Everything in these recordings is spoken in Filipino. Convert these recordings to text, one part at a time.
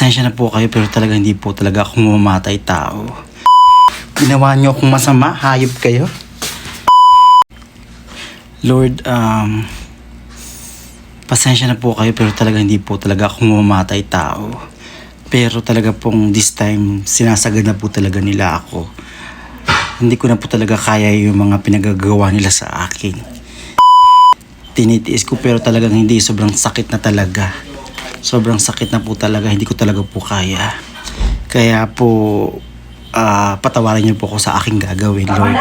Pasensya na po kayo pero talaga hindi po talaga ako mamamatay tao. Ginawa niyo akong masama, hayop kayo. Lord, pasensya na po kayo pero talaga hindi po talaga ako mamamatay tao. Pero talaga pong this time, sinasagad na po talaga nila ako. Hindi ko na po talaga kaya yung mga pinagagawa nila sa akin. Tinitiis ko pero talagang hindi, sobrang sakit na talaga. Sobrang sakit na po talaga, hindi ko talaga po kaya. Kaya po, patawarin niyo po ako sa aking gagawin, Lord.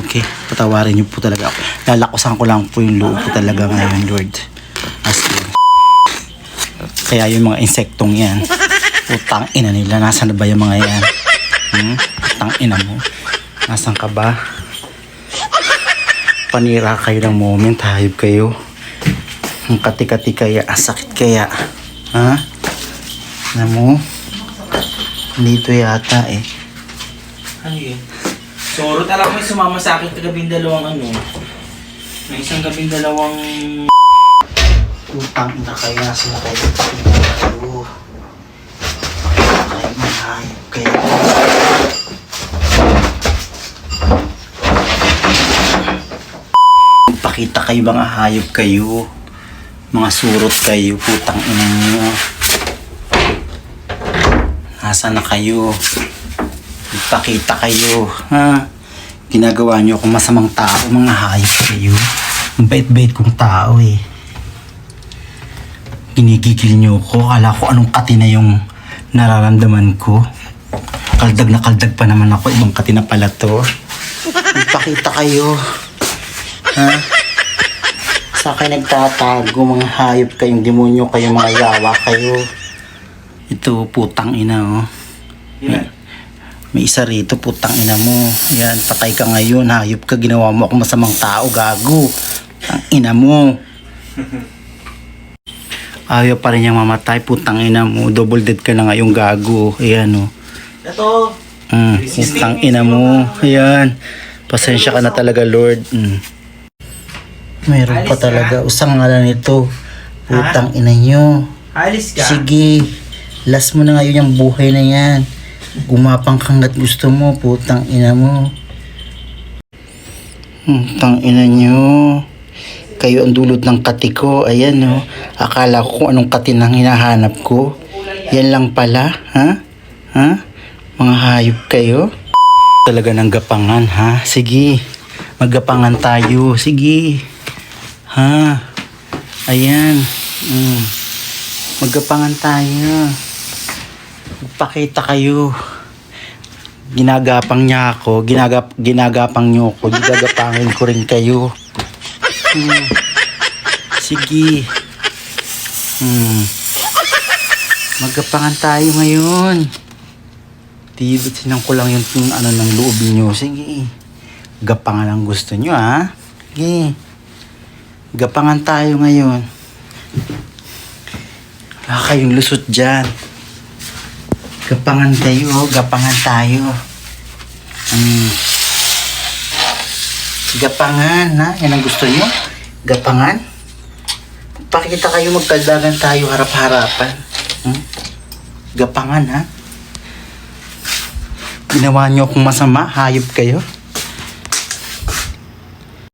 Okay, patawarin niyo po talaga ako. Lalakosan ko lang po yung loob ko talaga ngayon, Lord. As in. Kaya yung mga insektong yan, utang ina nila, nasaan na ba yung mga yan? Utang ina mo, nasaan ka ba? Panira kayo ng moment, hayop kayo. Ang kati-kati kaya, sakit kaya. Ha? Alam mo? Dito yata eh. Ano yun? Sorot, alam mo may sumama sa akin kagabing dalawang ano. May isang gabing dalawang... Utang na kaya sila kayo. Ay, may hayop kayo. Pakita kayo mga hayop kayo. Mga surot kayo, putang ina nyo. Nasaan na kayo? Ipakita kayo, ha? Ginagawa nyo akong masamang tao, mga hayop kayo. Ang bait-bait kong tao eh. Ginigigil nyo ko, kala ko anong kati na yung nararamdaman ko. Kaldag na kaldag pa naman ako, ibang kati na pala to. Ipakita kayo, ha? Sa akin nagtatago, mga hayop kayong demonyo kayo, mga yawa kayo. Ito, putang ina, oh. May isa rito, putang ina mo. Yan, patay ka ngayon, hayop ka, ginawa mo ako masamang tao, gago. Ang ina mo. Ayaw pa rin niyang mamatay, putang ina mo. Double dead ka na ngayong gago. Ayan, oh. Ito! Putang ina mo. Ayan. Pasensya ka na talaga, Lord. Mayroon pa talaga. Usang nga lang ito. Putang ina nyo. Alis ka? Sige. Last mo na ngayon yung buhay na yan. Gumapang kang at gusto mo. Putang ina mo. Putang ina nyo. Kayo ang dulot ng kati ko. Ayan o. Akala ko kung anong kati nang hinahanap ko. Yan lang pala. Ha? Ha? Mga hayop kayo. Talaga ng gapangan ha. Sige. Maggapangan tayo. Sige. Ha? Ayan. Maggapangan tayo. Magpakita kayo. Ginagapang niya ako. Ginagapang niyo ako. Gigagapangin ko rin kayo. Sige. Maggapangan tayo ngayon. Tibit-sinan ko lang yung ano ng loob niyo. Sige. Gapangan ang gusto niyo ha. Sige. Gapangan tayo ngayon. Wala kayong lusot dyan. Gapangan kayo, gapangan tayo. Gapangan, ha? Yan ang gusto nyo? Gapangan? Pakita kayo, magkaldagan tayo harap-harapan. Gapangan, ha? Ginawa nyo akong masama, hayop kayo.